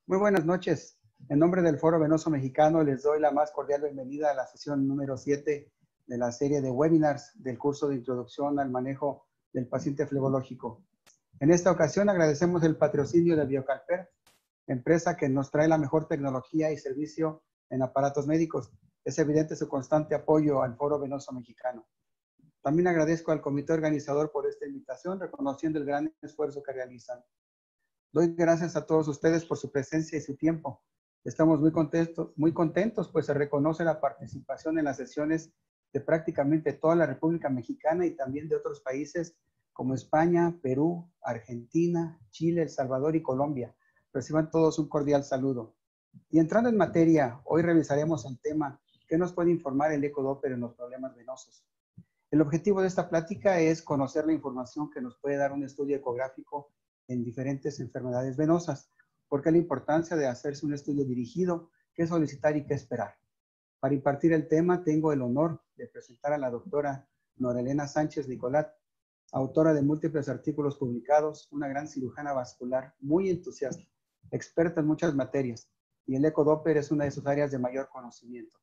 Muy buenas noches. En nombre del Foro Venoso Mexicano les doy la más cordial bienvenida a la sesión número 7 de la serie de webinars del curso de Introducción al Manejo del Paciente Flebológico. En esta ocasión agradecemos el patrocinio de Biocalper, empresa que nos trae la mejor tecnología y servicio en aparatos médicos. Es evidente su constante apoyo al Foro Venoso Mexicano. También agradezco al comité organizador por esta invitación, reconociendo el gran esfuerzo que realizan. Doy gracias a todos ustedes por su presencia y su tiempo. Estamos muy contentos, pues se reconoce la participación en las sesiones de prácticamente toda la República Mexicana y también de otros países como España, Perú, Argentina, Chile, El Salvador y Colombia. Reciban todos un cordial saludo. Y entrando en materia, hoy revisaremos el tema ¿qué nos puede informar el ecodoppler en los problemas venosos? El objetivo de esta plática es conocer la información que nos puede dar un estudio ecográfico en diferentes enfermedades venosas, porque la importancia de hacerse un estudio dirigido, qué solicitar y qué esperar. Para impartir el tema, tengo el honor de presentar a la doctora Norelena Sánchez Nicolat, autora de múltiples artículos publicados, una gran cirujana vascular, muy entusiasta, experta en muchas materias, y el ecodoppler es una de sus áreas de mayor conocimiento,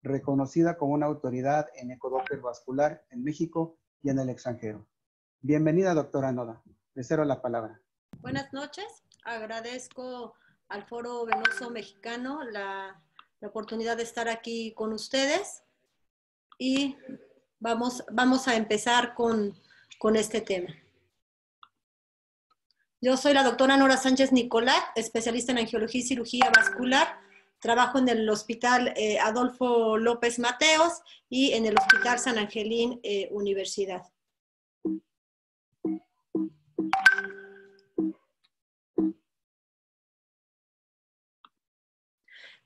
reconocida como una autoridad en ecodoppler vascular en México y en el extranjero. Bienvenida, doctora Noda. Le cedo la palabra. Buenas noches. Agradezco al Foro Venoso Mexicano la oportunidad de estar aquí con ustedes y vamos a empezar con este tema. Yo soy la doctora Nora Sánchez Nicolat, especialista en angiología y cirugía vascular. Trabajo en el Hospital Adolfo López Mateos y en el Hospital San Angelín Universidad.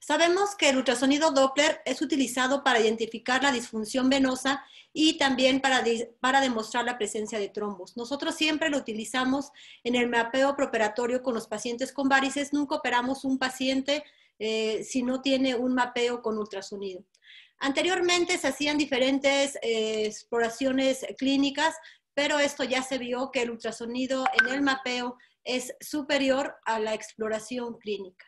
Sabemos que el ultrasonido Doppler es utilizado para identificar la disfunción venosa y también para demostrar la presencia de trombos. Nosotros siempre lo utilizamos en el mapeo preoperatorio con los pacientes con varices. Nunca operamos un paciente si no tiene un mapeo con ultrasonido. Anteriormente se hacían diferentes exploraciones clínicas, pero esto ya se vio que el ultrasonido en el mapeo es superior a la exploración clínica.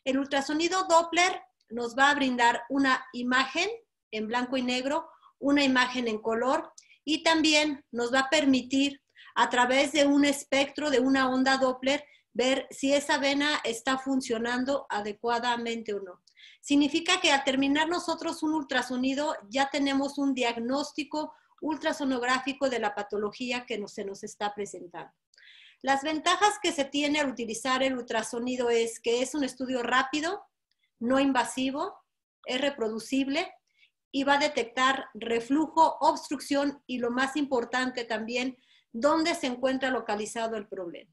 El ultrasonido Doppler nos va a brindar una imagen en blanco y negro, una imagen en color y también nos va a permitir a través de un espectro de una onda Doppler ver si esa vena está funcionando adecuadamente o no. Significa que al terminar nosotros un ultrasonido ya tenemos un diagnóstico ultrasonográfico de la patología que se nos está presentando. Las ventajas que se tiene al utilizar el ultrasonido es que es un estudio rápido, no invasivo, es reproducible y va a detectar reflujo, obstrucción y lo más importante también, dónde se encuentra localizado el problema.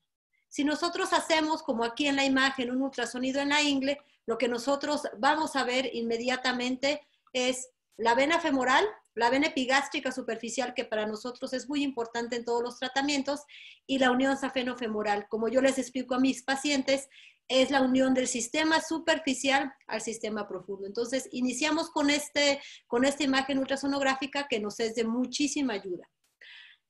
Si nosotros hacemos, como aquí en la imagen, un ultrasonido en la ingle, lo que nosotros vamos a ver inmediatamente es la vena femoral, la vena epigástrica superficial, que para nosotros es muy importante en todos los tratamientos, y la unión safenofemoral. Como yo les explico a mis pacientes, es la unión del sistema superficial al sistema profundo. Entonces, iniciamos con esta imagen ultrasonográfica que nos es de muchísima ayuda.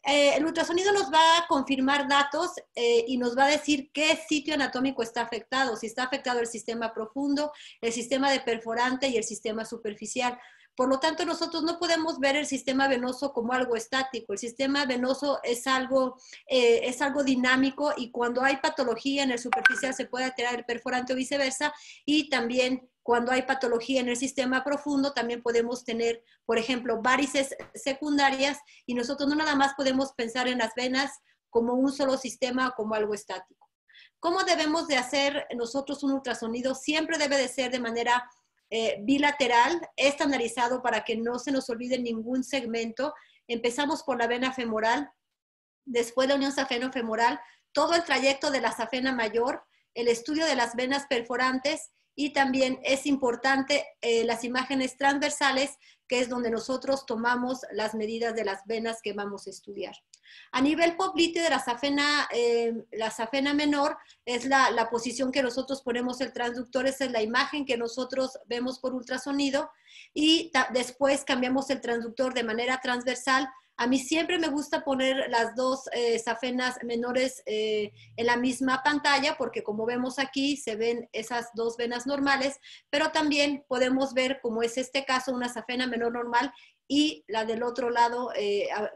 El ultrasonido nos va a confirmar datos y nos va a decir qué sitio anatómico está afectado, si está afectado el sistema profundo, el sistema de perforante y el sistema superficial. Por lo tanto, nosotros no podemos ver el sistema venoso como algo estático. El sistema venoso es algo dinámico y cuando hay patología en el superficial se puede alterar el perforante o viceversa, y también cuando hay patología en el sistema profundo también podemos tener, por ejemplo, varices secundarias, y nosotros no nada más podemos pensar en las venas como un solo sistema o como algo estático. ¿Cómo debemos de hacer nosotros un ultrasonido? Siempre debe de ser de manera bilateral, estandarizado para que no se nos olvide ningún segmento. Empezamos por la vena femoral, después la unión safenofemoral, todo el trayecto de la safena mayor, el estudio de las venas perforantes y también es importante las imágenes transversales, que es donde nosotros tomamos las medidas de las venas que vamos a estudiar. A nivel poplite de la safena menor es la posición que nosotros ponemos el transductor, esa es la imagen que nosotros vemos por ultrasonido, y después cambiamos el transductor de manera transversal A mí siempre me gusta poner las dos safenas menores en la misma pantalla, porque como vemos aquí, se ven esas dos venas normales, pero también podemos ver, como es este caso, una safena menor normal y la del otro lado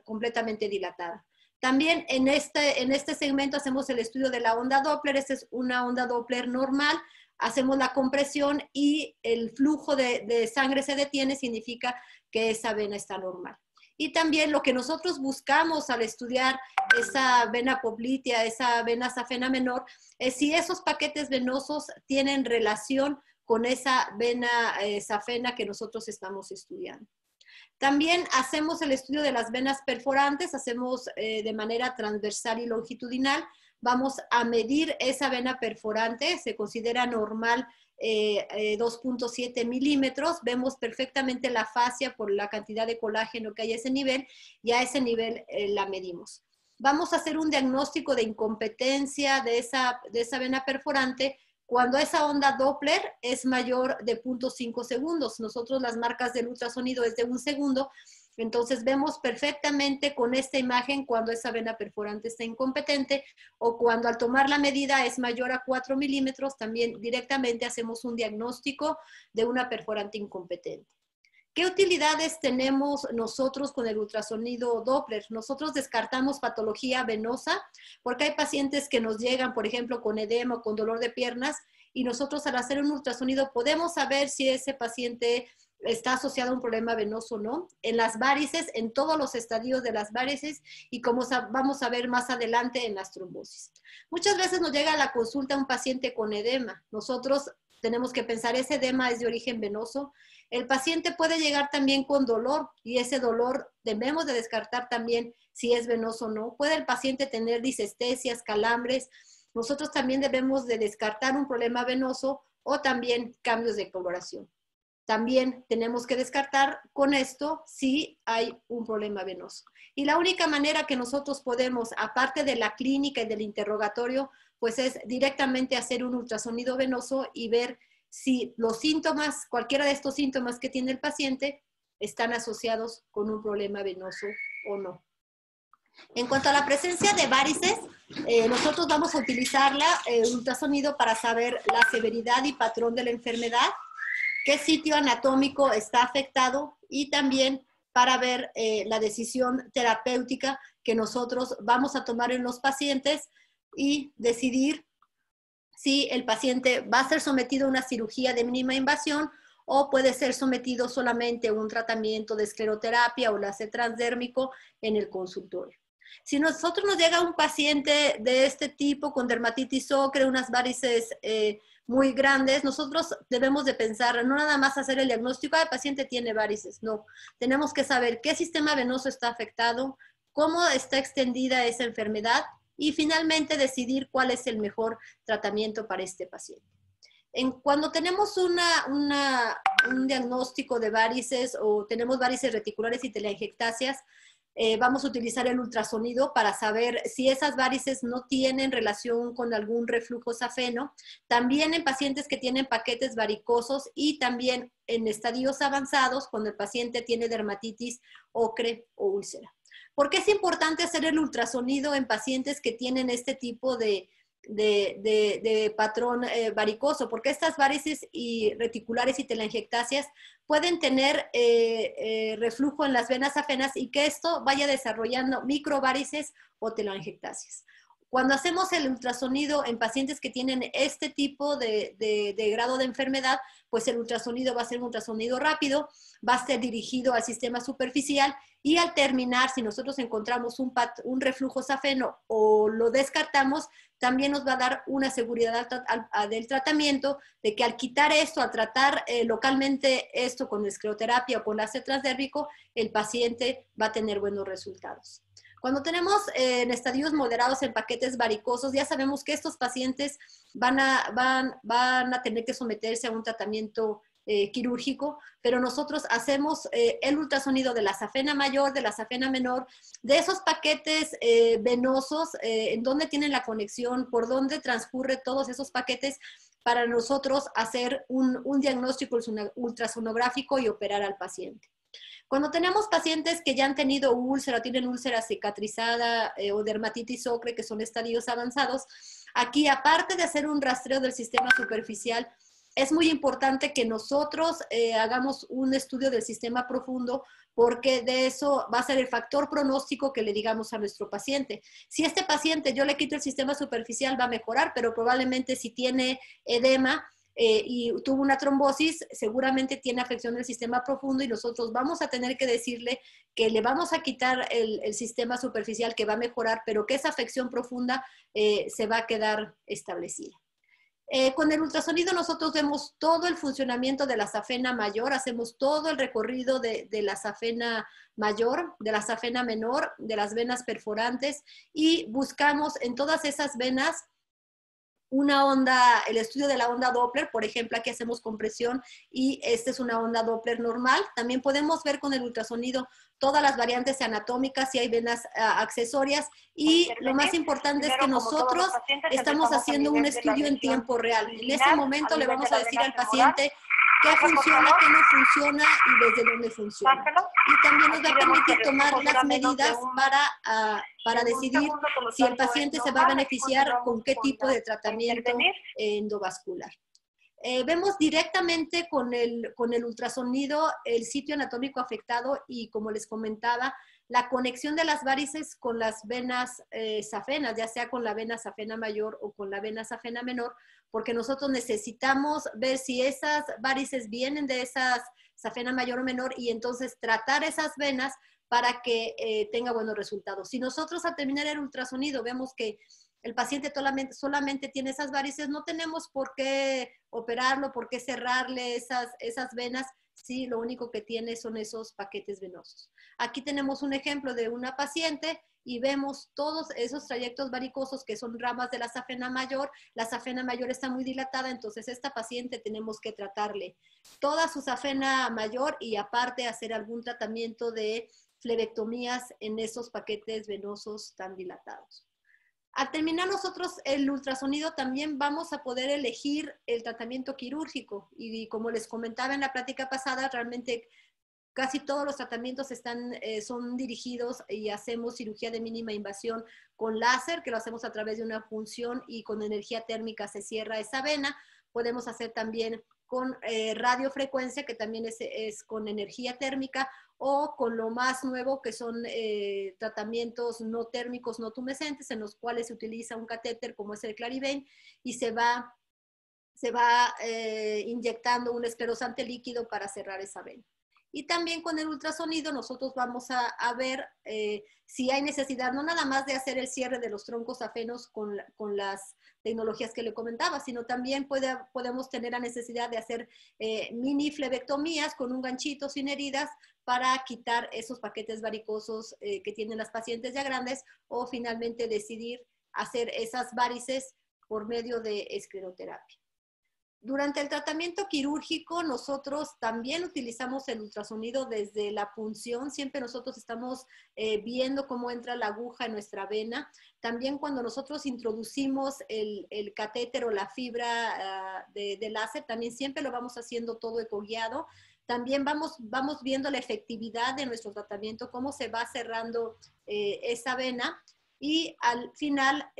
completamente dilatada. También en este segmento hacemos el estudio de la onda Doppler. Esta es una onda Doppler normal. Hacemos la compresión y el flujo de sangre se detiene, significa que esa vena está normal. Y también lo que nosotros buscamos al estudiar esa vena poplitea, esa vena safena menor, es si esos paquetes venosos tienen relación con esa vena safena que nosotros estamos estudiando. También hacemos el estudio de las venas perforantes, hacemos de manera transversal y longitudinal. Vamos a medir esa vena perforante, se considera normal 2.7 milímetros. Vemos perfectamente la fascia por la cantidad de colágeno que hay a ese nivel y a ese nivel la medimos. Vamos a hacer un diagnóstico de incompetencia de esa vena perforante cuando esa onda Doppler es mayor de 0.5 segundos. Nosotros las marcas del ultrasonido es de 1 segundo, entonces vemos perfectamente con esta imagen cuando esa vena perforante está incompetente o cuando al tomar la medida es mayor a 4 milímetros, también directamente hacemos un diagnóstico de una perforante incompetente. ¿Qué utilidades tenemos nosotros con el ultrasonido Doppler? Nosotros descartamos patología venosa porque hay pacientes que nos llegan, por ejemplo, con edema o con dolor de piernas y nosotros al hacer un ultrasonido podemos saber si ese paciente está asociado a un problema venoso o no. En las varices, en todos los estadios de las varices y como vamos a ver más adelante en las trombosis. Muchas veces nos llega a la consulta un paciente con edema. Nosotros tenemos que pensar, ¿ese edema es de origen venoso? El paciente puede llegar también con dolor y ese dolor debemos de descartar también si es venoso o no. Puede el paciente tener disestesias, calambres. Nosotros también debemos de descartar un problema venoso o también cambios de coloración. También tenemos que descartar con esto si hay un problema venoso. Y la única manera que nosotros podemos, aparte de la clínica y del interrogatorio, pues es directamente hacer un ultrasonido venoso y ver si los síntomas, cualquiera de estos síntomas que tiene el paciente, están asociados con un problema venoso o no. En cuanto a la presencia de varices, nosotros vamos a utilizar el ultrasonido para saber la severidad y patrón de la enfermedad, qué sitio anatómico está afectado y también para ver la decisión terapéutica que nosotros vamos a tomar en los pacientes y decidir si el paciente va a ser sometido a una cirugía de mínima invasión o puede ser sometido solamente a un tratamiento de escleroterapia o láser transdérmico en el consultorio. Si nosotros nos llega un paciente de este tipo con dermatitis ocre, unas varices muy grandes, nosotros debemos de pensar, no nada más hacer el diagnóstico, el paciente tiene varices, no. Tenemos que saber qué sistema venoso está afectado, cómo está extendida esa enfermedad y finalmente decidir cuál es el mejor tratamiento para este paciente. Cuando tenemos un diagnóstico de varices o tenemos varices reticulares y telangiectasias, vamos a utilizar el ultrasonido para saber si esas varices no tienen relación con algún reflujo safeno. También en pacientes que tienen paquetes varicosos y también en estadios avanzados cuando el paciente tiene dermatitis ocre o úlcera. ¿Por qué es importante hacer el ultrasonido en pacientes que tienen este tipo de patrón varicoso? Porque estas varices reticulares y telangiectasias pueden tener reflujo en las venas safenas y que esto vaya desarrollando microvarices o telangiectasias. Cuando hacemos el ultrasonido en pacientes que tienen este tipo de grado de enfermedad, pues el ultrasonido va a ser un ultrasonido rápido, va a ser dirigido al sistema superficial y al terminar, si nosotros encontramos un reflujo safeno o lo descartamos, también nos va a dar una seguridad del tratamiento de que al quitar esto, al tratar localmente esto con escleroterapia o con láser transdérmico, el paciente va a tener buenos resultados. Cuando tenemos en estadios moderados en paquetes varicosos, ya sabemos que estos pacientes van a tener que someterse a un tratamiento quirúrgico, pero nosotros hacemos el ultrasonido de la safena mayor, de la safena menor, de esos paquetes venosos, en dónde tienen la conexión, por dónde transcurre todos esos paquetes, para nosotros hacer un diagnóstico ultrasonográfico y operar al paciente. Cuando tenemos pacientes que ya han tenido úlcera, tienen úlcera cicatrizada o dermatitis ocre, que son estadios avanzados, aquí aparte de hacer un rastreo del sistema superficial, es muy importante que nosotros hagamos un estudio del sistema profundo, porque de eso va a ser el factor pronóstico que le digamos a nuestro paciente. Si este paciente yo le quito el sistema superficial va a mejorar, pero probablemente si tiene edema y tuvo una trombosis, seguramente tiene afección del sistema profundo y nosotros vamos a tener que decirle que le vamos a quitar el sistema superficial, que va a mejorar, pero que esa afección profunda se va a quedar establecida. Con el ultrasonido nosotros vemos todo el funcionamiento de la safena mayor, hacemos todo el recorrido de la safena mayor, de la safena menor, de las venas perforantes y buscamos en todas esas venas una onda, el estudio de la onda Doppler, por ejemplo, aquí hacemos compresión y esta es una onda Doppler normal. También podemos ver con el ultrasonido todas las variantes anatómicas, si hay venas accesorias y lo más importante es que nosotros estamos haciendo un estudio en tiempo real. En ese momento le vamos a decir al paciente qué funciona, qué no funciona y desde dónde funciona. Y también nos va a permitir tomar las medidas para decidir si el paciente se va a beneficiar con qué tipo de tratamiento endovascular. Vemos directamente con el ultrasonido el sitio anatómico afectado y, como les comentaba, la conexión de las varices con las venas safenas, ya sea con la vena safena mayor o con la vena safena menor, porque nosotros necesitamos ver si esas varices vienen de esas safena mayor o menor y entonces tratar esas venas para que tenga buenos resultados. Si nosotros al terminar el ultrasonido vemos que el paciente solamente tiene esas varices, no tenemos por qué operarlo, por qué cerrarle esas venas, si lo único que tiene son esos paquetes venosos. Aquí tenemos un ejemplo de una paciente y vemos todos esos trayectos varicosos que son ramas de la safena mayor. La safena mayor está muy dilatada, entonces esta paciente tenemos que tratarle toda su safena mayor y aparte hacer algún tratamiento de flebectomías en esos paquetes venosos tan dilatados. Al terminar nosotros el ultrasonido también vamos a poder elegir el tratamiento quirúrgico y como les comentaba en la plática pasada, realmente casi todos los tratamientos son dirigidos y hacemos cirugía de mínima invasión con láser, que lo hacemos a través de una punción y con energía térmica se cierra esa vena. Podemos hacer también con radiofrecuencia, que también es con energía térmica, o con lo más nuevo que son tratamientos no térmicos, no tumescentes, en los cuales se utiliza un catéter como es el Clarivane y se va inyectando un esclerosante líquido para cerrar esa vena. Y también con el ultrasonido nosotros vamos a ver si hay necesidad, no nada más de hacer el cierre de los troncos safenos con las tecnologías que le comentaba, sino también podemos tener la necesidad de hacer mini flebectomías con un ganchito sin heridas para quitar esos paquetes varicosos que tienen las pacientes ya grandes o finalmente decidir hacer esas varices por medio de escleroterapia. Durante el tratamiento quirúrgico nosotros también utilizamos el ultrasonido desde la punción, siempre nosotros estamos viendo cómo entra la aguja en nuestra vena. También cuando nosotros introducimos el catéter o la fibra de láser, también siempre lo vamos haciendo todo ecoguiado. También vamos viendo la efectividad de nuestro tratamiento, cómo se va cerrando esa vena. Y al final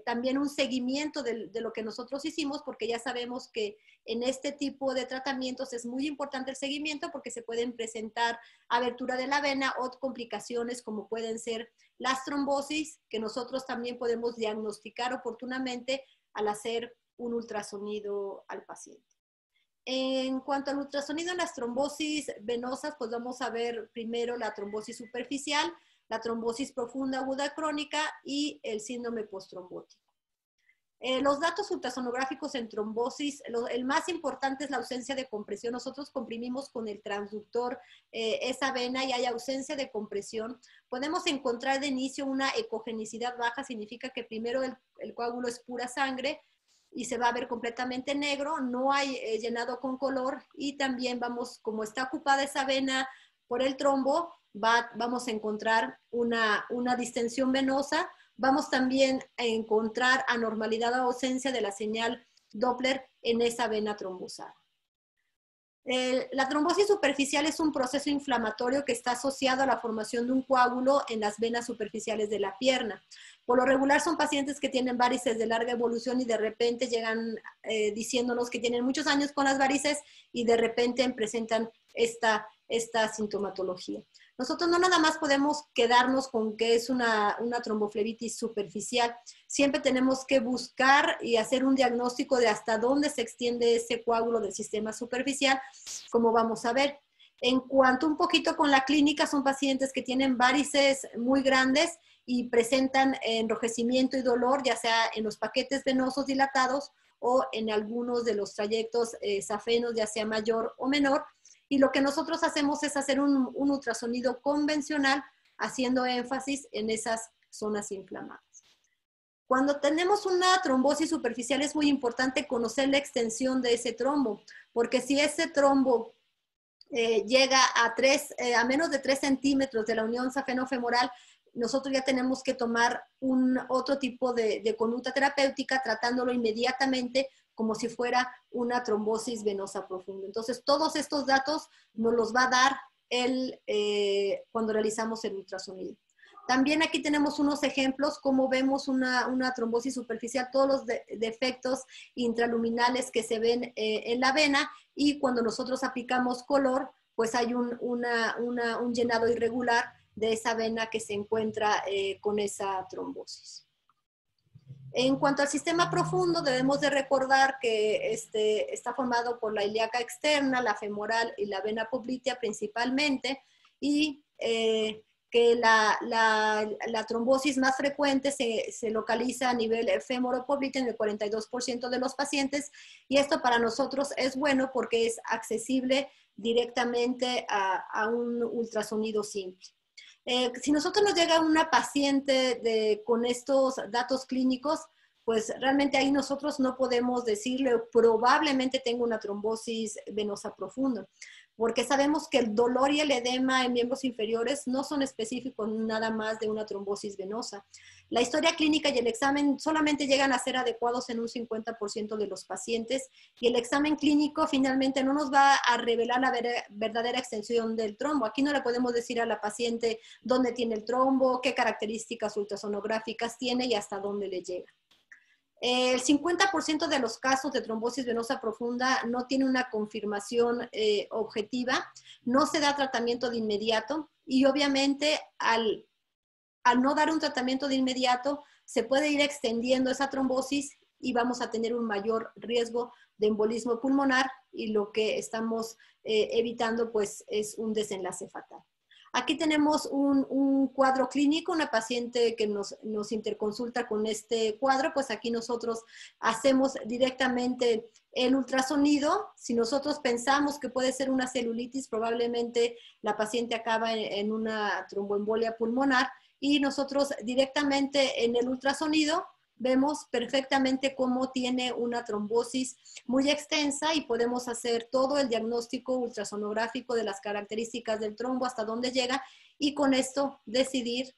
también un seguimiento de lo que nosotros hicimos, porque ya sabemos que en este tipo de tratamientos es muy importante el seguimiento porque se pueden presentar abertura de la vena o complicaciones como pueden ser las trombosis, que nosotros también podemos diagnosticar oportunamente al hacer un ultrasonido al paciente. En cuanto al ultrasonido en las trombosis venosas, pues vamos a ver primero la trombosis superficial, la trombosis profunda aguda crónica y el síndrome postrombótico. Los datos ultrasonográficos en trombosis, el más importante es la ausencia de compresión. Nosotros comprimimos con el transductor esa vena y hay ausencia de compresión. Podemos encontrar de inicio una ecogenicidad baja, significa que primero el coágulo es pura sangre y se va a ver completamente negro, no hay llenado con color y también como está ocupada esa vena por el trombo, vamos a encontrar una distensión venosa. Vamos también a encontrar anormalidad o ausencia de la señal Doppler en esa vena trombosada. La trombosis superficial es un proceso inflamatorio que está asociado a la formación de un coágulo en las venas superficiales de la pierna. Por lo regular son pacientes que tienen varices de larga evolución y de repente llegan diciéndonos que tienen muchos años con las varices y de repente presentan esta sintomatología. Nosotros no nada más podemos quedarnos con que es una tromboflebitis superficial. Siempre tenemos que buscar y hacer un diagnóstico de hasta dónde se extiende ese coágulo del sistema superficial, como vamos a ver. En cuanto un poquito con la clínica, son pacientes que tienen varices muy grandes y presentan enrojecimiento y dolor, ya sea en los paquetes venosos dilatados o en algunos de los trayectos safenos, ya sea mayor o menor. Y lo que nosotros hacemos es hacer un ultrasonido convencional haciendo énfasis en esas zonas inflamadas. Cuando tenemos una trombosis superficial es muy importante conocer la extensión de ese trombo, porque si ese trombo llega a menos de 3 centímetros de la unión safeno-femoral, nosotros ya tenemos que tomar otro tipo de conducta terapéutica tratándolo inmediatamente como si fuera una trombosis venosa profunda. Entonces, todos estos datos nos los va a dar cuando realizamos el ultrasonido. También aquí tenemos unos ejemplos, como vemos una trombosis superficial, todos los defectos intraluminales que se ven en la vena, y cuando nosotros aplicamos color, pues hay un llenado irregular de esa vena que se encuentra con esa trombosis. En cuanto al sistema profundo, debemos de recordar que está formado por la ilíaca externa, la femoral y la vena poplitea principalmente, y que la trombosis más frecuente se localiza a nivel femoropopliteo en el 42% de los pacientes, y esto para nosotros es bueno porque es accesible directamente a un ultrasonido simple. Si nosotros nos llega una paciente con estos datos clínicos, pues realmente ahí nosotros no podemos decirle probablemente tengo una trombosis venosa profunda, porque sabemos que el dolor y el edema en miembros inferiores no son específicos nada más de una trombosis venosa. La historia clínica y el examen solamente llegan a ser adecuados en un 50% de los pacientes, y el examen clínico finalmente no nos va a revelar la verdadera extensión del trombo. Aquí no le podemos decir a la paciente dónde tiene el trombo, qué características ultrasonográficas tiene y hasta dónde le llega. El 50% de los casos de trombosis venosa profunda no tiene una confirmación objetiva, no se da tratamiento de inmediato, y obviamente al no dar un tratamiento de inmediato se puede ir extendiendo esa trombosis y vamos a tener un mayor riesgo de embolismo pulmonar, y lo que estamos evitando pues es un desenlace fatal. Aquí tenemos un cuadro clínico, una paciente que nos interconsulta con este cuadro. Pues aquí nosotros hacemos directamente el ultrasonido. Si nosotros pensamos que puede ser una celulitis, probablemente la paciente acaba en una tromboembolia pulmonar, y nosotros directamente en el ultrasonido vemos perfectamente cómo tiene una trombosis muy extensa, y podemos hacer todo el diagnóstico ultrasonográfico de las características del trombo, hasta dónde llega, y con esto decidir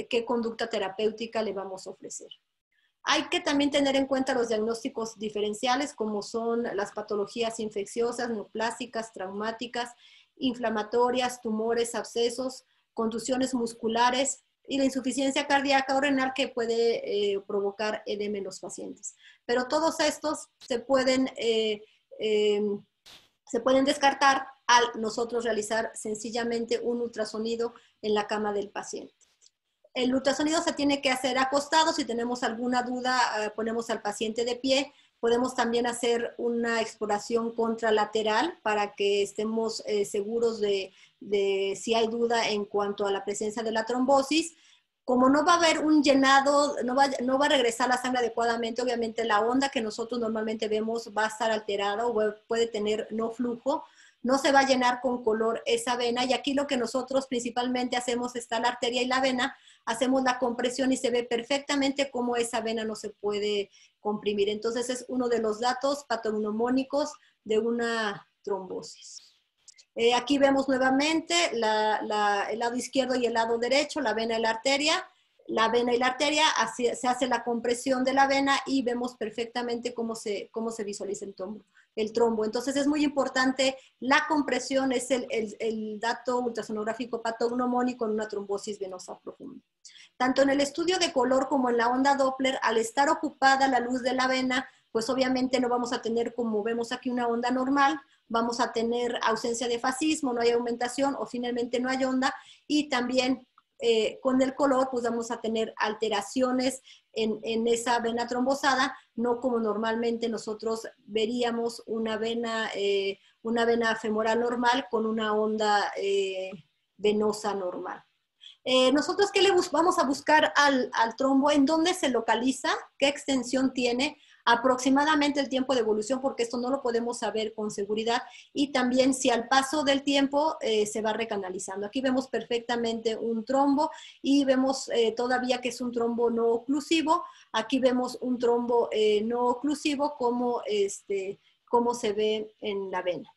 qué conducta terapéutica le vamos a ofrecer. Hay que también tener en cuenta los diagnósticos diferenciales, como son las patologías infecciosas, neoplásicas, traumáticas, inflamatorias, tumores, abscesos, contusiones musculares, y la insuficiencia cardíaca o renal que puede provocar edema en los pacientes. Pero todos estos se pueden descartar al nosotros realizar sencillamente un ultrasonido en la cama del paciente. El ultrasonido se tiene que hacer acostado. Si tenemos alguna duda, ponemos al paciente de pie. Podemos también hacer una exploración contralateral para que estemos seguros de si hay duda en cuanto a la presencia de la trombosis. Como no va a haber un llenado, no va a regresar la sangre adecuadamente, obviamente la onda que nosotros normalmente vemos va a estar alterada o puede tener no flujo, no se va a llenar con color esa vena. Y aquí lo que nosotros principalmente hacemos está la arteria y la vena, hacemos la compresión y se ve perfectamente cómo esa vena no se puede comprimir. Entonces es uno de los datos patognomónicos de una trombosis. Aquí vemos nuevamente el lado izquierdo y el lado derecho, la vena y la arteria. la vena y la arteria, se hace la compresión de la vena y vemos perfectamente cómo se visualiza el trombo. Entonces es muy importante, la compresión es el dato ultrasonográfico patognomónico en una trombosis venosa profunda. Tanto en el estudio de color como en la onda Doppler, al estar ocupada la luz de la vena, pues obviamente no vamos a tener, como vemos aquí, una onda normal, vamos a tener ausencia de fascismo, no hay aumentación o finalmente no hay onda, y también con el color pues vamos a tener alteraciones en esa vena trombosada, no como normalmente nosotros veríamos una vena femoral normal con una onda venosa normal. Nosotros, ¿qué le vamos a buscar al trombo? ¿En dónde se localiza? ¿Qué extensión tiene? Aproximadamente el tiempo de evolución, porque esto no lo podemos saber con seguridad, y también si al paso del tiempo se va recanalizando. Aquí vemos perfectamente un trombo y vemos todavía que es un trombo no oclusivo. Aquí vemos un trombo no oclusivo como se ve en la vena.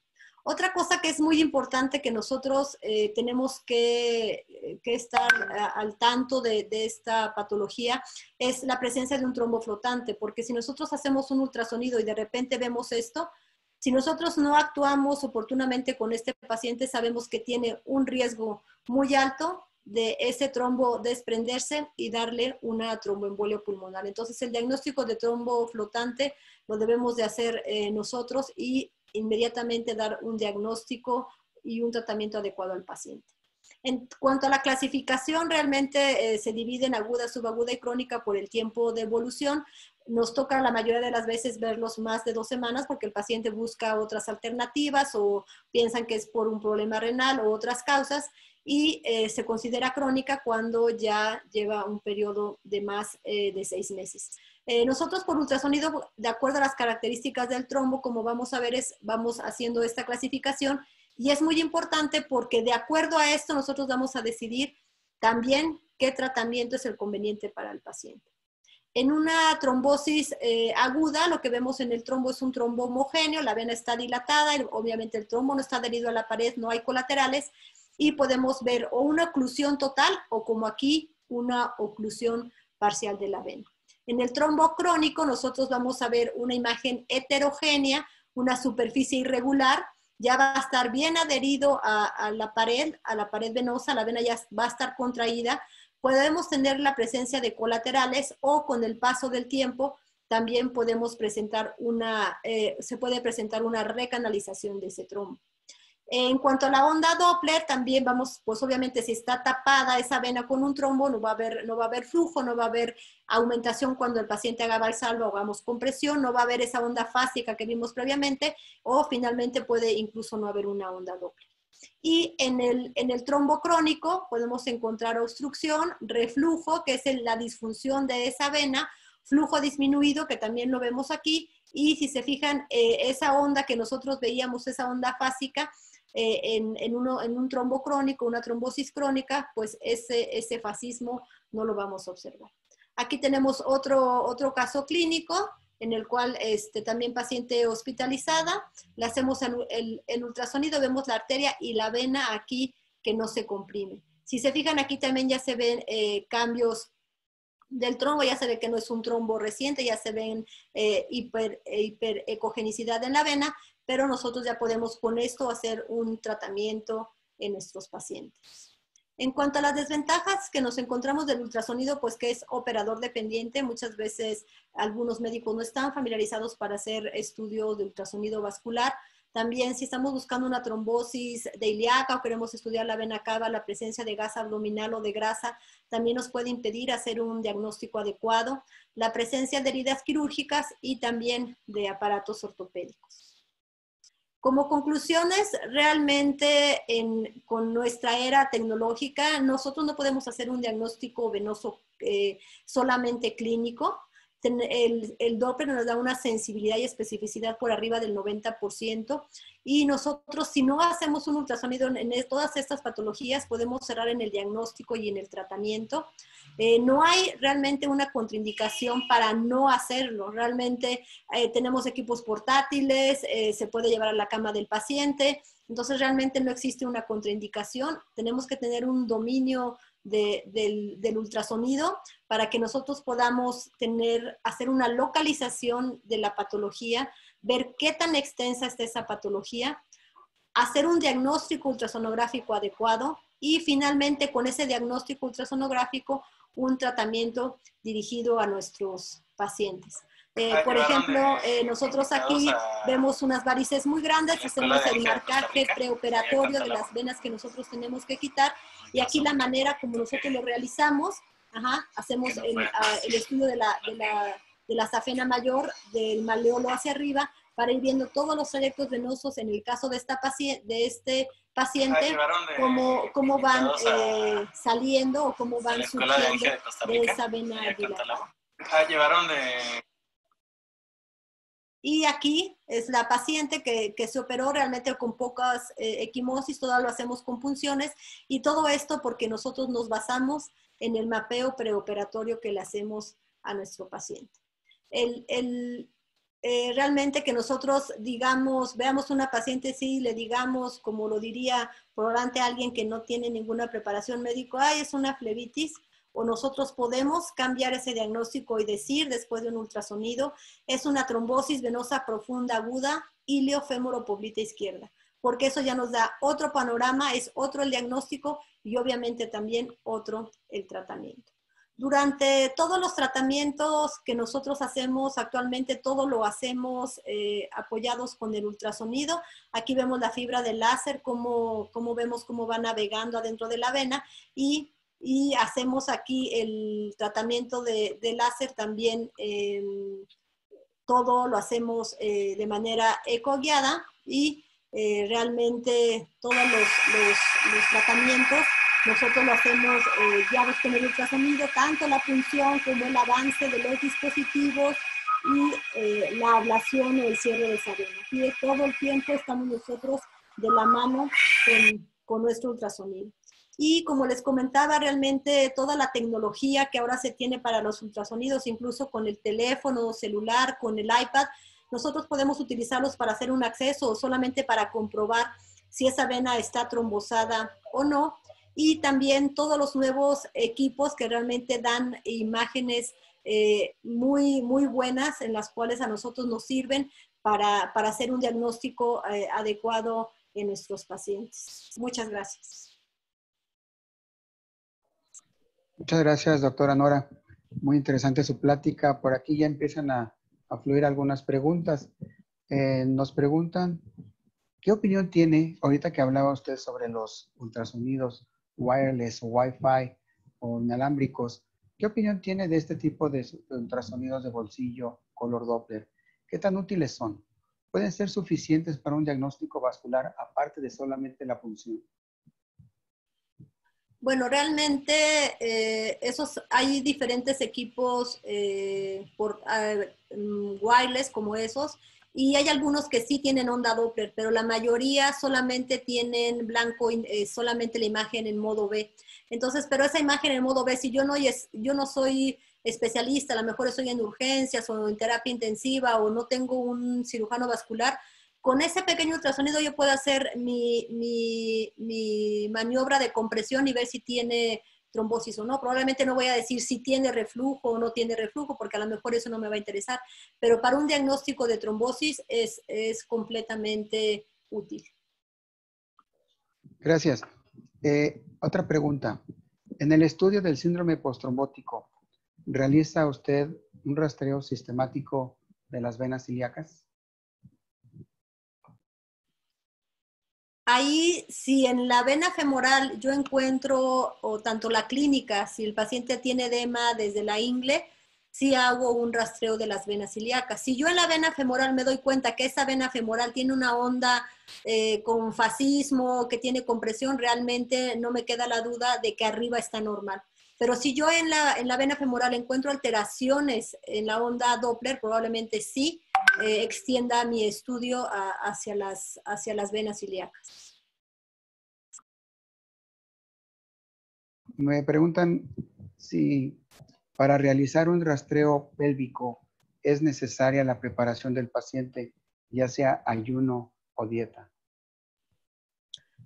Otra cosa que es muy importante que nosotros tenemos que estar al tanto de esta patología es la presencia de un trombo flotante, porque si nosotros hacemos un ultrasonido y de repente vemos esto, si nosotros no actuamos oportunamente con este paciente, sabemos que tiene un riesgo muy alto de ese trombo desprenderse y darle una tromboembolia pulmonar. Entonces el diagnóstico de trombo flotante lo debemos de hacer nosotros y inmediatamente dar un diagnóstico y un tratamiento adecuado al paciente. En cuanto a la clasificación, realmente se divide en aguda, subaguda y crónica por el tiempo de evolución. Nos toca la mayoría de las veces verlos más de 2 semanas porque el paciente busca otras alternativas o piensan que es por un problema renal o otras causas, y se considera crónica cuando ya lleva un periodo de más de 6 meses. Nosotros por ultrasonido, de acuerdo a las características del trombo, como vamos a ver, vamos haciendo esta clasificación, y es muy importante porque de acuerdo a esto nosotros vamos a decidir también qué tratamiento es el conveniente para el paciente. En una trombosis aguda, lo que vemos en el trombo es un trombo homogéneo, la vena está dilatada, obviamente el trombo no está adherido a la pared, no hay colaterales, y podemos ver o una oclusión total o, como aquí, una oclusión parcial de la vena. En el trombo crónico nosotros vamos a ver una imagen heterogénea, una superficie irregular, ya va a estar bien adherido a la pared venosa, la vena ya va a estar contraída. Podemos tener la presencia de colaterales o con el paso del tiempo también podemos presentar se puede presentar una recanalización de ese trombo. En cuanto a la onda Doppler, también vamos, pues obviamente si está tapada esa vena con un trombo, no va a haber flujo, no va a haber aumentación cuando el paciente haga valsalva o hagamos compresión, no va a haber esa onda fásica que vimos previamente, o finalmente puede incluso no haber una onda Doppler. Y en el trombo crónico podemos encontrar obstrucción, reflujo, que es la disfunción de esa vena, flujo disminuido, que también lo vemos aquí, y si se fijan, esa onda que nosotros veíamos, esa onda fásica, en un trombo crónico, una trombosis crónica, pues ese fascismo no lo vamos a observar. Aquí tenemos otro caso clínico en el cual también paciente hospitalizada, le hacemos el ultrasonido, vemos la arteria y la vena aquí que no se comprime. Si se fijan, aquí también ya se ven cambios del trombo, ya se ve que no es un trombo reciente, ya se ven hiperecogenicidad en la vena, pero nosotros ya podemos con esto hacer un tratamiento en nuestros pacientes. En cuanto a las desventajas que nos encontramos del ultrasonido, pues que es operador dependiente, muchas veces algunos médicos no están familiarizados para hacer estudios de ultrasonido vascular. También si estamos buscando una trombosis de ilíaca o queremos estudiar la vena cava, la presencia de gas abdominal o de grasa también nos puede impedir hacer un diagnóstico adecuado. La presencia de heridas quirúrgicas y también de aparatos ortopédicos. Como conclusiones, realmente con nuestra era tecnológica, nosotros no podemos hacer un diagnóstico venoso solamente clínico. El Doppler nos da una sensibilidad y especificidad por arriba del 90%, y nosotros, si no hacemos un ultrasonido en todas estas patologías, podemos cerrar en el diagnóstico y en el tratamiento. No hay realmente una contraindicación para no hacerlo. Realmente tenemos equipos portátiles, se puede llevar a la cama del paciente, entonces realmente no existe una contraindicación. Tenemos que tener un dominio del ultrasonido para que nosotros podamos hacer una localización de la patología, ver qué tan extensa está esa patología, hacer un diagnóstico ultrasonográfico adecuado y finalmente con ese diagnóstico ultrasonográfico un tratamiento dirigido a nuestros pacientes. Por ejemplo, nosotros aquí vemos unas varices muy grandes, hacemos el marcaje preoperatorio de las venas que nosotros tenemos que quitar y aquí la manera como nosotros lo realizamos, hacemos el estudio de la safena mayor, del maleolo hacia arriba, para ir viendo todos los trayectos venosos en el caso de este paciente, cómo van saliendo o cómo van surgiendo de esa vena dilatada. Llevaron de... Y aquí es la paciente que se operó realmente con pocas equimosis, todo lo hacemos con punciones y todo esto porque nosotros nos basamos en el mapeo preoperatorio que le hacemos a nuestro paciente. Realmente que nosotros digamos, veamos una paciente sí, le digamos, como lo diría probablemente alguien que no tiene ninguna preparación médico, ay, es una flebitis, o nosotros podemos cambiar ese diagnóstico y decir después de un ultrasonido, es una trombosis venosa profunda aguda, iliofemoropública izquierda, porque eso ya nos da otro panorama, es otro el diagnóstico y obviamente también otro el tratamiento. Durante todos los tratamientos que nosotros hacemos actualmente, todo lo hacemos apoyados con el ultrasonido. Aquí vemos la fibra de láser, cómo vemos cómo va navegando adentro de la vena y hacemos aquí el tratamiento de láser también, todo lo hacemos de manera ecoguiada y realmente todos los tratamientos nosotros lo hacemos guiados con el ultrasonido, tanto la punción como el avance de los dispositivos y la ablación o el cierre de esa vena. Y todo el tiempo estamos nosotros de la mano con nuestro ultrasonido. Y como les comentaba, realmente toda la tecnología que ahora se tiene para los ultrasonidos, incluso con el teléfono celular, con el iPad, nosotros podemos utilizarlos para hacer un acceso o solamente para comprobar si esa vena está trombosada o no. Y también todos los nuevos equipos que realmente dan imágenes muy, muy buenas, en las cuales a nosotros nos sirven para hacer un diagnóstico adecuado en nuestros pacientes. Muchas gracias. Muchas gracias, doctora Nora. Muy interesante su plática. Por aquí ya empiezan a fluir algunas preguntas. Nos preguntan, ¿qué opinión tiene, ahorita que hablaba usted sobre los ultrasonidos wireless o Wi-Fi o inalámbricos, qué opinión tiene de este tipo de ultrasonidos de bolsillo color Doppler? ¿Qué tan útiles son? ¿Pueden ser suficientes para un diagnóstico vascular aparte de solamente la punción? Bueno, realmente hay diferentes equipos wireless como esos, y hay algunos que sí tienen onda Doppler, pero la mayoría solamente tienen blanco, solamente la imagen en modo B. Entonces, pero esa imagen en modo B, si yo no soy especialista, a lo mejor estoy en urgencias o en terapia intensiva o no tengo un cirujano vascular, con ese pequeño ultrasonido yo puedo hacer mi maniobra de compresión y ver si tiene trombosis o no. Probablemente no voy a decir si tiene reflujo o no tiene reflujo, porque a lo mejor eso no me va a interesar. Pero para un diagnóstico de trombosis es completamente útil. Gracias. Otra pregunta. En el estudio del síndrome postrombótico, ¿realiza usted un rastreo sistemático de las venas ilíacas? Ahí, si en la vena femoral yo encuentro, o tanto la clínica, si el paciente tiene edema desde la ingle, sí hago un rastreo de las venas ilíacas. Si yo en la vena femoral me doy cuenta que esa vena femoral tiene una onda con fascismo, que tiene compresión, realmente no me queda la duda de que arriba está normal. Pero si yo en la vena femoral encuentro alteraciones en la onda Doppler, probablemente sí extienda mi estudio hacia las venas ilíacas. Me preguntan si para realizar un rastreo pélvico es necesaria la preparación del paciente, ya sea ayuno o dieta.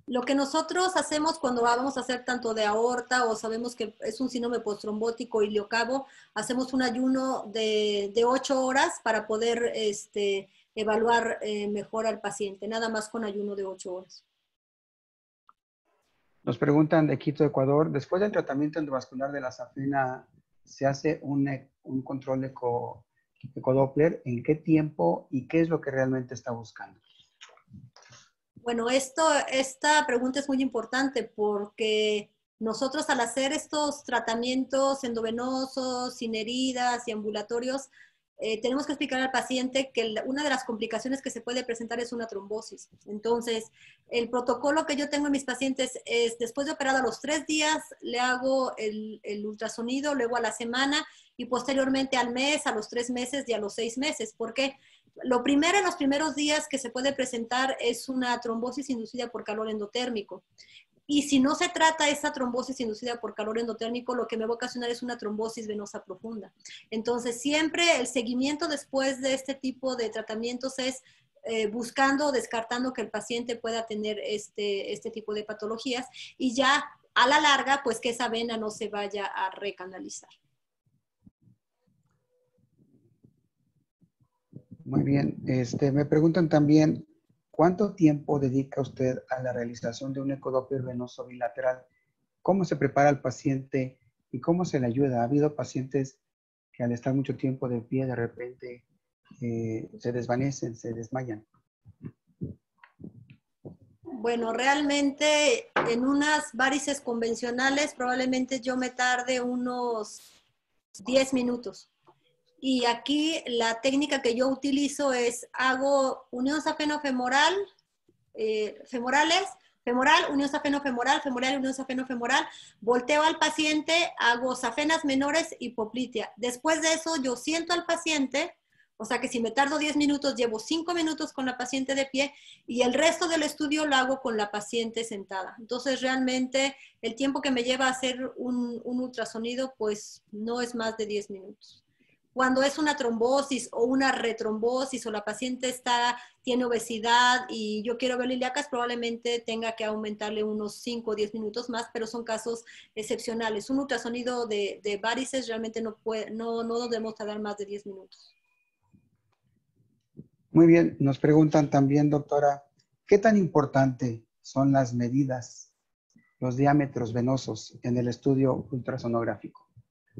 Lo que nosotros hacemos cuando vamos a hacer tanto de aorta o sabemos que es un síndrome postrombótico iliocavo, hacemos un ayuno de 8 horas para poder evaluar mejor al paciente, nada más con ayuno de 8 horas. Nos preguntan de Quito, Ecuador, después del tratamiento endovascular de la safena, ¿se hace un control ecodoppler? ¿En qué tiempo y qué es lo que realmente está buscando? Bueno, esta pregunta es muy importante porque nosotros al hacer estos tratamientos endovenosos, sin heridas y ambulatorios, tenemos que explicar al paciente que una de las complicaciones que se puede presentar es una trombosis. Entonces, el protocolo que yo tengo en mis pacientes es, después de operar a los 3 días, le hago el ultrasonido, luego a la semana y posteriormente al mes, a los 3 meses y a los 6 meses. ¿Por qué? Lo primero en los primeros días que se puede presentar es una trombosis inducida por calor endotérmico. Y si no se trata esa trombosis inducida por calor endotérmico, lo que me va a ocasionar es una trombosis venosa profunda. Entonces, siempre el seguimiento después de este tipo de tratamientos es buscando, descartando que el paciente pueda tener este tipo de patologías y ya a la larga, pues que esa vena no se vaya a recanalizar. Muy bien. Me preguntan también, ¿cuánto tiempo dedica usted a la realización de un ecodoppler venoso bilateral? ¿Cómo se prepara al paciente y cómo se le ayuda? Ha habido pacientes que al estar mucho tiempo de pie, de repente se desvanecen, se desmayan. Bueno, realmente en unas varices convencionales probablemente yo me tarde unos 10 minutos. Y aquí la técnica que yo utilizo es, hago unión safenofemoral, femorales, femoral, unión safenofemoral, femoral, unión safenofemoral, volteo al paciente, hago safenas menores y poplitea. Después de eso yo siento al paciente, o sea que si me tardo 10 minutos, llevo 5 minutos con la paciente de pie y el resto del estudio lo hago con la paciente sentada. Entonces realmente el tiempo que me lleva a hacer un ultrasonido pues no es más de 10 minutos. Cuando es una trombosis o una retrombosis o la paciente tiene obesidad y yo quiero ver ilíacas, probablemente tenga que aumentarle unos 5 o 10 minutos más, pero son casos excepcionales. Un ultrasonido de varices realmente no debemos tardar más de 10 minutos. Muy bien, nos preguntan también, doctora, ¿qué tan importante son las medidas, los diámetros venosos en el estudio ultrasonográfico?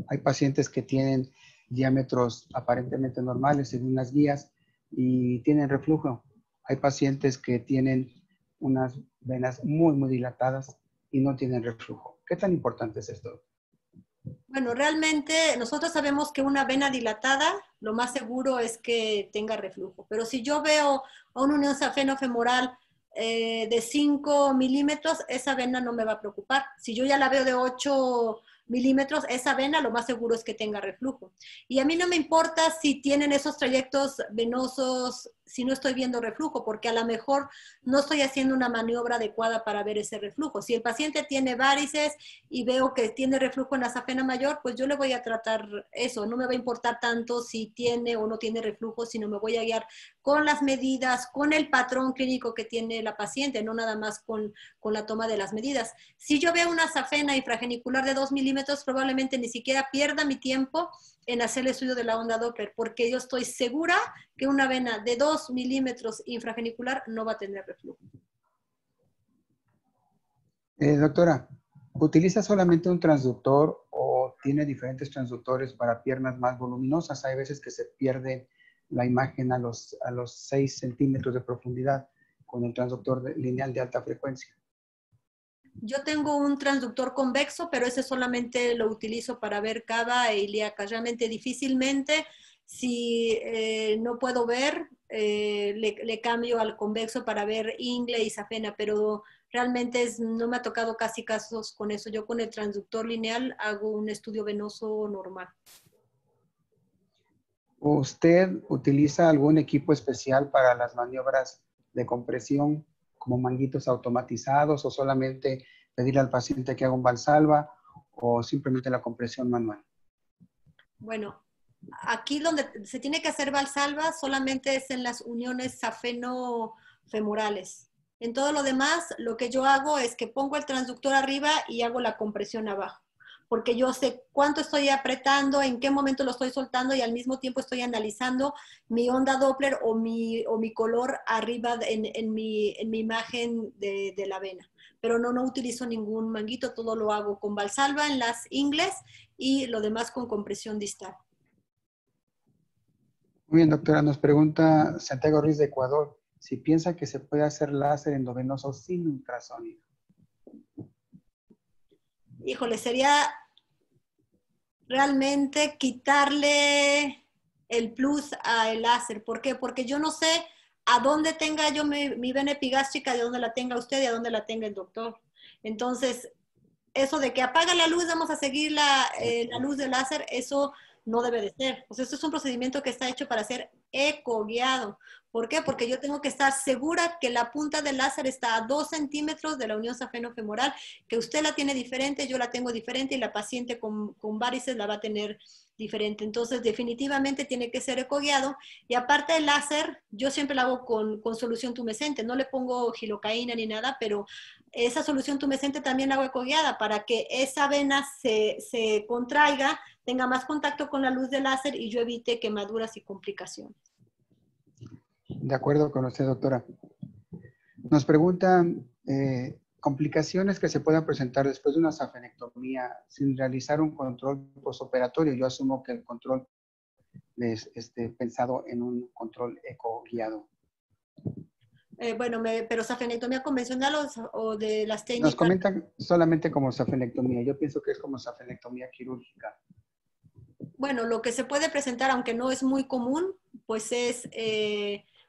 Hay pacientes que tienen diámetros aparentemente normales según las guías y tienen reflujo. Hay pacientes que tienen unas venas muy, muy dilatadas y no tienen reflujo. ¿Qué tan importante es esto? Bueno, realmente nosotros sabemos que una vena dilatada, lo más seguro es que tenga reflujo. Pero si yo veo a una unión safenofemoral de 5 milímetros, esa vena no me va a preocupar. Si yo ya la veo de 8 milímetros, esa vena lo más seguro es que tenga reflujo. Y a mí no me importa si tienen esos trayectos venosos, si no estoy viendo reflujo, porque a lo mejor no estoy haciendo una maniobra adecuada para ver ese reflujo. Si el paciente tiene varices y veo que tiene reflujo en la safena mayor, pues yo le voy a tratar eso. No me va a importar tanto si tiene o no tiene reflujo, sino me voy a guiar con las medidas, con el patrón clínico que tiene la paciente, no nada más con la toma de las medidas. Si yo veo una safena infragenicular de 2 milímetros, probablemente ni siquiera pierda mi tiempo en hacer el estudio de la onda Doppler, porque yo estoy segura que una vena de 2 milímetros infragenicular no va a tener reflujo. Doctora, ¿utiliza solamente un transductor o tiene diferentes transductores para piernas más voluminosas? Hay veces que se pierde la imagen a los 6 centímetros de profundidad con el transductor lineal de alta frecuencia. Yo tengo un transductor convexo, pero ese solamente lo utilizo para ver cava e ilíaca. Realmente difícilmente, si no puedo ver, le cambio al convexo para ver ingle y safena, pero realmente no me ha tocado casi casos con eso. Yo con el transductor lineal hago un estudio venoso normal. ¿Usted utiliza algún equipo especial para las maniobras de compresión, como manguitos automatizados, o solamente pedirle al paciente que haga un valsalva, o simplemente la compresión manual? Bueno, aquí donde se tiene que hacer valsalva solamente es en las uniones safeno-femorales. En todo lo demás, lo que yo hago es que pongo el transductor arriba y hago la compresión abajo, porque yo sé cuánto estoy apretando, en qué momento lo estoy soltando y al mismo tiempo estoy analizando mi onda Doppler o mi color arriba en mi imagen de la vena. Pero no utilizo ningún manguito, todo lo hago con Valsalva en las ingles y lo demás con compresión distal. Muy bien, doctora. Nos pregunta Santiago Ruiz de Ecuador si piensa que se puede hacer láser endovenoso sin ultrasonido. Híjole, sería realmente quitarle el plus al láser. ¿Por qué? Porque yo no sé a dónde tenga yo mi vena epigástrica, de dónde la tenga usted y a dónde la tenga el doctor. Entonces, eso de que apaga la luz, vamos a seguir la luz del láser, eso no debe de ser. O sea, esto es un procedimiento que está hecho para ser ecoguiado. ¿Por qué? Porque yo tengo que estar segura que la punta del láser está a 2 centímetros de la unión safeno-femoral, que usted la tiene diferente, yo la tengo diferente y la paciente con varices la va a tener diferente. Entonces, definitivamente tiene que ser ecoguiado. Y aparte del láser, yo siempre lo hago con solución tumescente. No le pongo gilocaína ni nada, pero esa solución tumescente también la hago ecoguiada para que esa vena se contraiga, tenga más contacto con la luz del láser y yo evite quemaduras y complicaciones. De acuerdo con usted, doctora. Nos preguntan complicaciones que se puedan presentar después de una safenectomía sin realizar un control postoperatorio. Yo asumo que el control es pensado en un control ecoguiado. Bueno, pero safenectomía convencional o de las técnicas. Nos comentan solamente como safenectomía. Yo pienso que es como safenectomía quirúrgica. Bueno, lo que se puede presentar, aunque no es muy común, pues es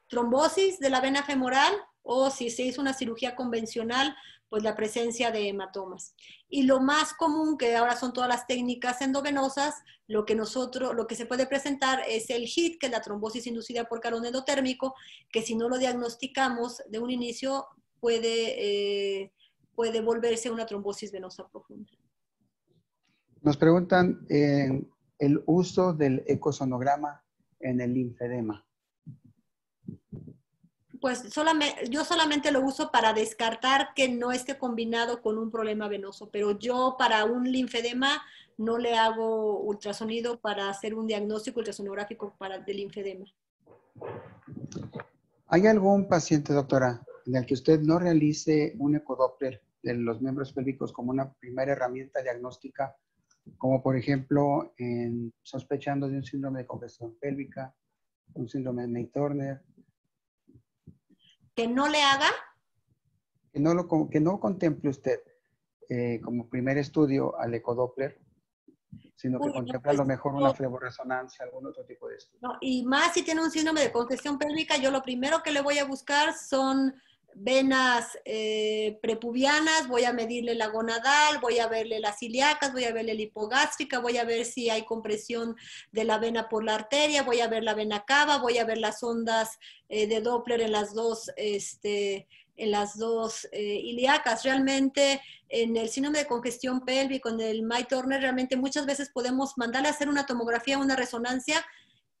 trombosis de la vena femoral o si se hizo una cirugía convencional, pues la presencia de hematomas. Y lo más común, que ahora son todas las técnicas endovenosas, lo que se puede presentar es el HIT, que es la trombosis inducida por calor endotérmico, que si no lo diagnosticamos de un inicio puede volverse una trombosis venosa profunda. Nos preguntan el uso del ecosonograma en el linfedema. Pues yo solamente lo uso para descartar que no esté combinado con un problema venoso, pero yo para un linfedema no le hago ultrasonido para hacer un diagnóstico ultrasonográfico del linfedema. ¿Hay algún paciente, doctora, en el que usted no realice un ecodoppler de los miembros pélvicos como una primera herramienta diagnóstica, como por ejemplo sospechando de un síndrome de congestión pélvica, un síndrome de May-Turner? ¿Que no le haga? Que no contemple usted como primer estudio al ecodoppler, sino que contemple a lo mejor una fleboresonancia, algún otro tipo de estudio. No, y más si tiene un síndrome de congestión pélvica, yo lo primero que le voy a buscar son venas prepubianas, voy a medirle la gonadal, voy a verle las ilíacas, voy a verle la hipogástrica, voy a ver si hay compresión de la vena por la arteria, voy a ver la vena cava, voy a ver las ondas de Doppler en las dos ilíacas. Realmente en el síndrome de congestión pélvica, en el May-Turner, realmente muchas veces podemos mandarle a hacer una tomografía, una resonancia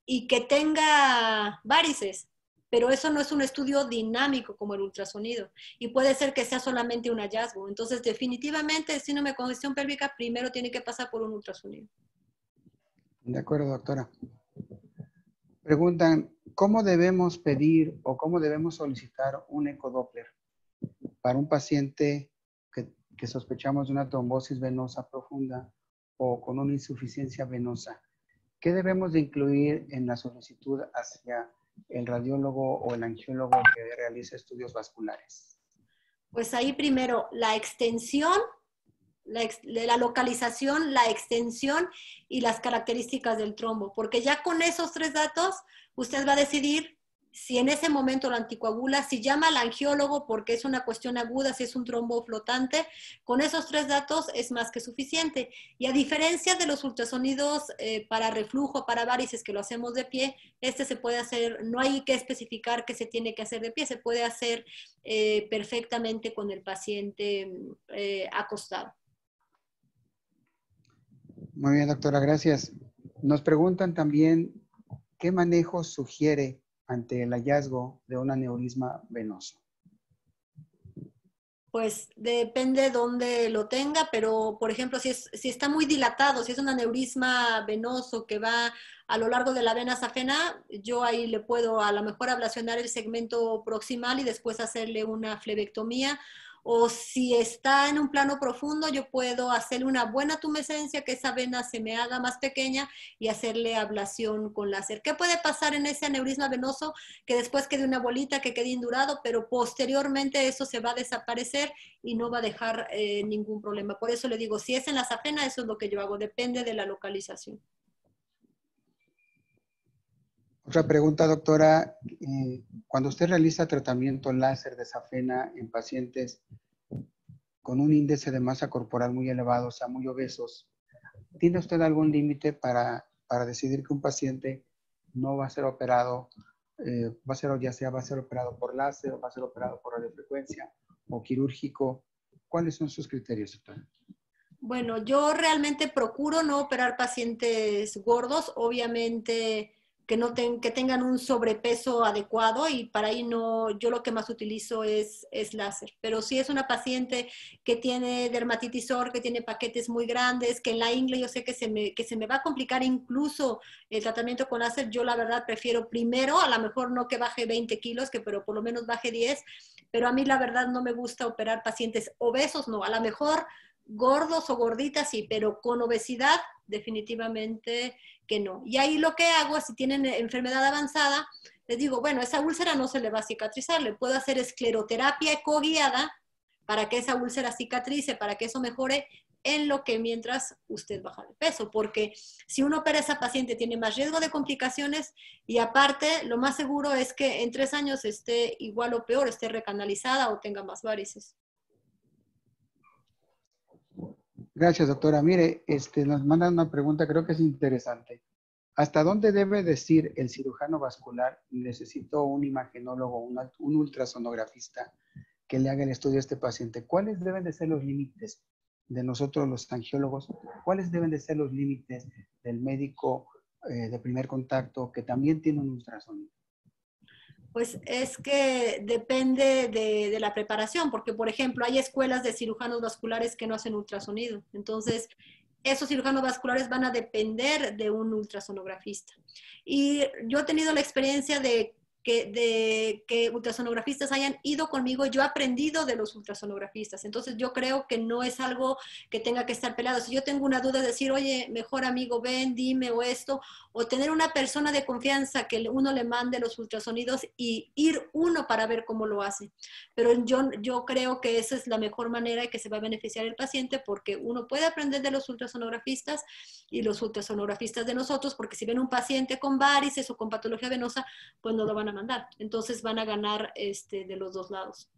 y que tenga varices, pero eso no es un estudio dinámico como el ultrasonido y puede ser que sea solamente un hallazgo. Entonces, definitivamente el síndrome de congestión pélvica primero tiene que pasar por un ultrasonido. De acuerdo, doctora. Preguntan, ¿cómo debemos pedir o cómo debemos solicitar un ecodoppler para un paciente que sospechamos de una trombosis venosa profunda o con una insuficiencia venosa? ¿Qué debemos de incluir en la solicitud hacia el radiólogo o el angiólogo que realice estudios vasculares? Pues ahí primero la extensión, la localización, la extensión y las características del trombo, porque ya con esos 3 datos usted va a decidir si en ese momento lo anticoagula, si llama al angiólogo porque es una cuestión aguda, si es un trombo flotante. Con esos 3 datos es más que suficiente. Y a diferencia de los ultrasonidos para reflujo, para varices, que lo hacemos de pie, se puede hacer, no hay que especificar que se tiene que hacer de pie, se puede hacer perfectamente con el paciente acostado. Muy bien, doctora, gracias. Nos preguntan también, ¿qué manejo sugiere ante el hallazgo de un aneurisma venoso? Pues depende dónde lo tenga, pero por ejemplo, si está muy dilatado, si es un aneurisma venoso que va a lo largo de la vena safena, yo ahí le puedo a lo mejor ablacionar el segmento proximal y después hacerle una flebectomía. O si está en un plano profundo, yo puedo hacerle una buena tumescencia, que esa vena se me haga más pequeña y hacerle ablación con láser. ¿Qué puede pasar en ese aneurisma venoso? Que después quede una bolita, que quede indurado, pero posteriormente eso se va a desaparecer y no va a dejar ningún problema. Por eso le digo, si es en la safena, eso es lo que yo hago, depende de la localización. Otra pregunta, doctora. Cuando usted realiza tratamiento láser de safena en pacientes con un índice de masa corporal muy elevado, o sea, muy obesos, ¿tiene usted algún límite para decidir que un paciente no va a ser operado, va a ser operado por láser, o va a ser operado por radiofrecuencia o quirúrgico? ¿Cuáles son sus criterios, doctora? Bueno, yo realmente procuro no operar pacientes gordos, obviamente que tengan un sobrepeso adecuado, y para ahí no, yo lo que más utilizo es láser. Pero si es una paciente que tiene dermatitis SOR, que tiene paquetes muy grandes, que en la ingle yo sé que se me va a complicar incluso el tratamiento con láser, yo la verdad prefiero primero, a lo mejor no que baje 20 kilos, pero por lo menos baje 10, pero a mí la verdad no me gusta operar pacientes obesos, no, a lo mejor gordos o gorditas, sí, pero con obesidad definitivamente que no. Y ahí lo que hago, si tienen enfermedad avanzada, les digo, bueno, esa úlcera no se le va a cicatrizar, le puedo hacer escleroterapia ecoguiada para que esa úlcera cicatrice, para que eso mejore en lo que mientras usted baja de peso, porque si uno opera a esa paciente tiene más riesgo de complicaciones, y aparte lo más seguro es que en 3 años esté igual o peor, esté recanalizada o tenga más varices. Gracias, doctora. Mire, nos mandan una pregunta, creo que es interesante. ¿Hasta dónde debe decir el cirujano vascular: necesito un imagenólogo, un ultrasonografista que le haga el estudio a este paciente? ¿Cuáles deben de ser los límites de nosotros los angiólogos? ¿Cuáles deben de ser los límites del médico de primer contacto que también tiene un ultrasonido? Pues es que depende de la preparación, porque por ejemplo hay escuelas de cirujanos vasculares que no hacen ultrasonido. Entonces, esos cirujanos vasculares van a depender de un ultrasonografista. Y yo he tenido la experiencia de que ultrasonografistas hayan ido conmigo, yo he aprendido de los ultrasonografistas. Entonces yo creo que no es algo que tenga que estar pelado. Si yo tengo una duda, decir, oye, mejor amigo, ven, dime o esto, o tener una persona de confianza que uno le mande los ultrasonidos y ir uno para ver cómo lo hace. Pero yo creo que esa es la mejor manera y que se va a beneficiar el paciente, porque uno puede aprender de los ultrasonografistas y los ultrasonografistas de nosotros, porque si ven un paciente con varices o con patología venosa, pues no lo van a mandar. Entonces van a ganar de los dos lados.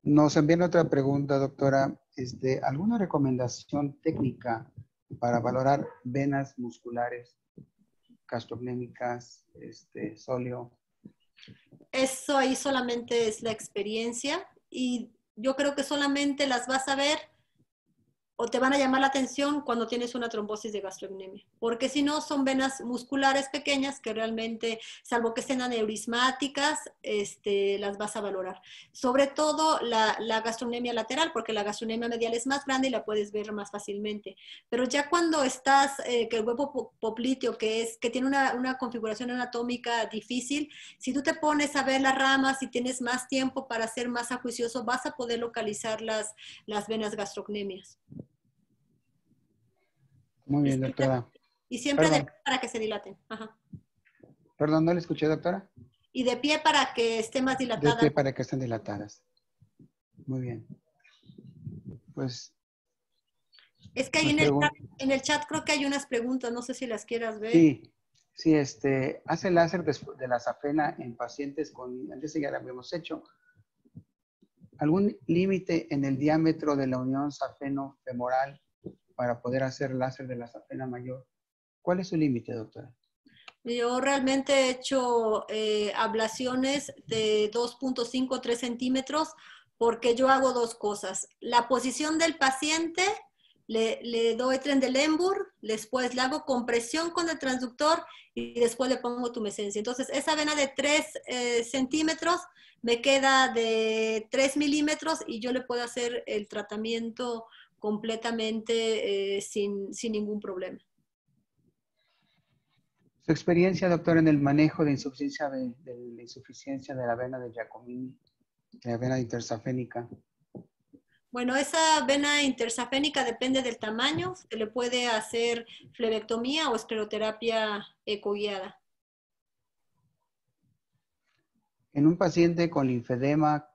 Nos envían otra pregunta, doctora. ¿Alguna recomendación técnica para valorar venas musculares gastrocnémicas, sóleo? Eso ahí solamente es la experiencia, y yo creo que solamente las vas a ver o te van a llamar la atención cuando tienes una trombosis de gastrocnemia, porque si no son venas musculares pequeñas que realmente, salvo que estén aneurismáticas, las vas a valorar. Sobre todo la gastrocnemia lateral, porque la gastrocnemia medial es más grande y la puedes ver más fácilmente. Pero ya cuando estás, que el huevo popliteo, que tiene una configuración anatómica difícil, si tú te pones a ver las ramas y tienes más tiempo para ser más ajuicioso, vas a poder localizar las venas gastrocnemias. Muy bien, doctora. Y siempre de pie para que se dilaten. Ajá. Perdón, no le escuché, doctora. Y de pie para que esté más dilatada. De pie para que estén dilatadas. Muy bien. Pues. Es que ahí en el chat creo que hay unas preguntas, no sé si las quieras ver. Sí, hace láser de la safena en pacientes con, antes ya lo habíamos hecho. ¿Algún límite en el diámetro de la unión safeno-femoral para poder hacer láser de la safena mayor? ¿Cuál es su límite, doctora? Yo realmente he hecho ablaciones de 2.5, 3 centímetros, porque yo hago dos cosas. La posición del paciente le doy Trendelenburg, después le hago compresión con el transductor y después le pongo tumescencia. Entonces, esa vena de 3 centímetros me queda de 3 milímetros y yo le puedo hacer el tratamiento completamente sin ningún problema. Su experiencia, doctor, en el manejo de insuficiencia de la vena de Giacomini, de la vena intersafénica. Bueno, esa vena intersafénica depende del tamaño. Se le puede hacer flebectomía o escleroterapia ecoguiada. En un paciente con linfedema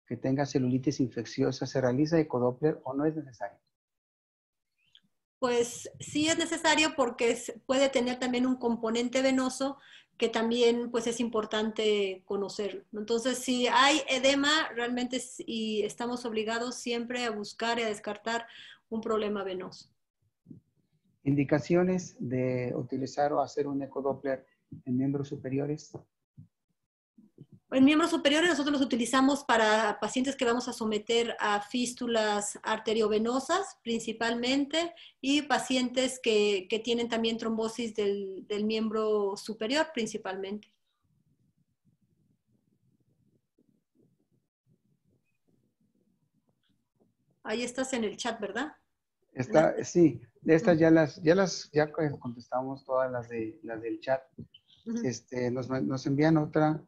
que tenga celulitis infecciosa, ¿se realiza ecodoppler o no es necesario? Pues sí es necesario porque puede tener también un componente venoso que también pues es importante conocerlo. Entonces, si hay edema, realmente y estamos obligados siempre a buscar y a descartar un problema venoso. ¿Indicaciones de utilizar o hacer un ecodoppler en miembros superiores? En miembros superiores nosotros los utilizamos para pacientes que vamos a someter a fístulas arteriovenosas principalmente y pacientes que tienen también trombosis del miembro superior principalmente. Ahí estás en el chat, ¿verdad? Sí, de estas ya contestamos todas las del chat. Nos envían otra.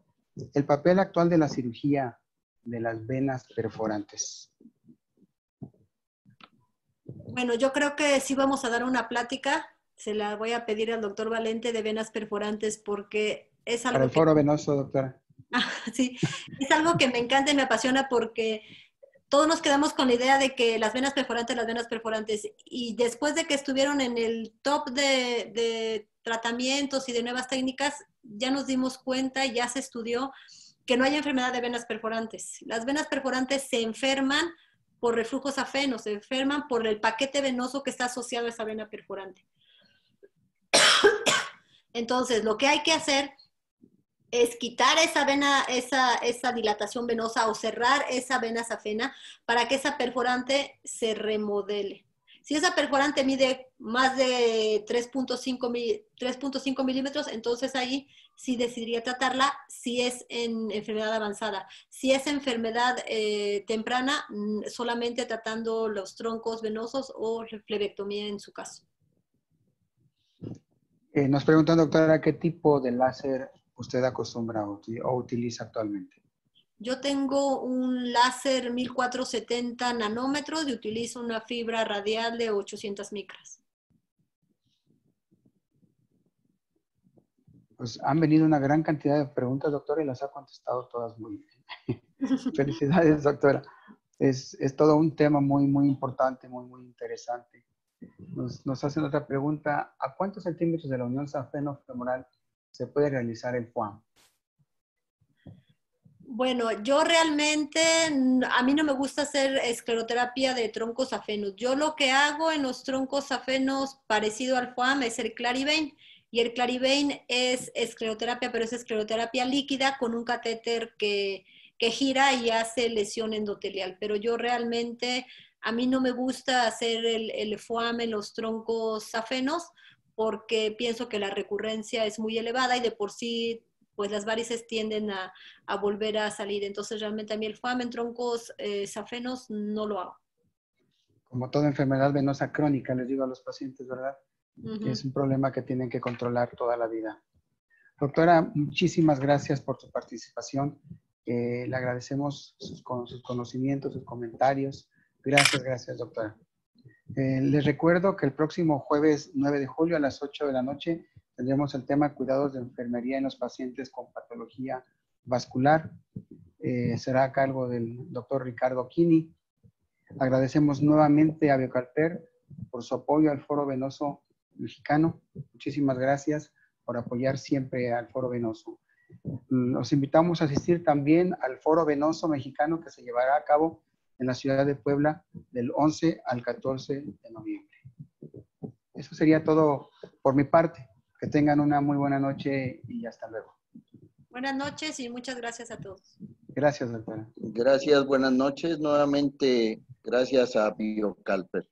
El papel actual de la cirugía de las venas perforantes. Bueno, yo creo que sí vamos a dar una plática. Se la voy a pedir al doctor Valente de venas perforantes porque es algo Para el foro venoso, doctora. Sí, es algo que me encanta y me apasiona porque todos nos quedamos con la idea de que las venas perforantes, y después de que estuvieron en el top de tratamientos y de nuevas técnicas, ya nos dimos cuenta y ya se estudió que no hay enfermedad de venas perforantes. Las venas perforantes se enferman por reflujos safenos, se enferman por el paquete venoso que está asociado a esa vena perforante. Entonces, lo que hay que hacer es quitar esa vena, esa dilatación venosa o cerrar esa vena safena para que esa perforante se remodele. Si esa perforante mide más de 3.5 milímetros, entonces ahí sí decidiría tratarla si es en enfermedad avanzada. Si es enfermedad temprana, solamente tratando los troncos venosos o flebectomía en su caso. Nos preguntan, doctora, ¿qué tipo de láser usted acostumbra o utiliza actualmente? Yo tengo un láser 1470 nanómetros y utilizo una fibra radial de 800 micras. Pues han venido una gran cantidad de preguntas, doctora, y las ha contestado todas muy bien. Felicidades, doctora. Es todo un tema muy, muy importante, muy, muy interesante. Nos hacen otra pregunta. ¿A cuántos centímetros de la unión safeno-femoral se puede realizar el FUAM? Bueno, yo realmente, a mí no me gusta hacer escleroterapia de troncos safenos. Yo lo que hago en los troncos safenos parecido al FUAM es el Clarivane. Y el Clarivane es escleroterapia, pero es escleroterapia líquida con un catéter que gira y hace lesión endotelial. Pero yo realmente, a mí no me gusta hacer el FUAM en los troncos safenos porque pienso que la recurrencia es muy elevada y de por sí pues las varices tienden a volver a salir. Entonces, realmente a mí el FUAM en troncos safenos no lo hago. Como toda enfermedad venosa crónica, les digo a los pacientes, ¿verdad? Es un problema que tienen que controlar toda la vida. Doctora, muchísimas gracias por su participación. Le agradecemos sus conocimientos, sus comentarios. Gracias, doctora. Les recuerdo que el próximo jueves 9 de julio a las 8 de la noche tendremos el tema cuidados de enfermería en los pacientes con patología vascular. Será a cargo del doctor Ricardo Quini. Agradecemos nuevamente a Biocalper por su apoyo al Foro Venoso Mexicano. Muchísimas gracias por apoyar siempre al Foro Venoso. Los invitamos a asistir también al Foro Venoso Mexicano que se llevará a cabo en la ciudad de Puebla del 11 al 14 de noviembre. Eso sería todo por mi parte. Que tengan una muy buena noche y hasta luego. Buenas noches y muchas gracias a todos. Gracias, doctora. Gracias, buenas noches. Nuevamente, gracias a Biocalper.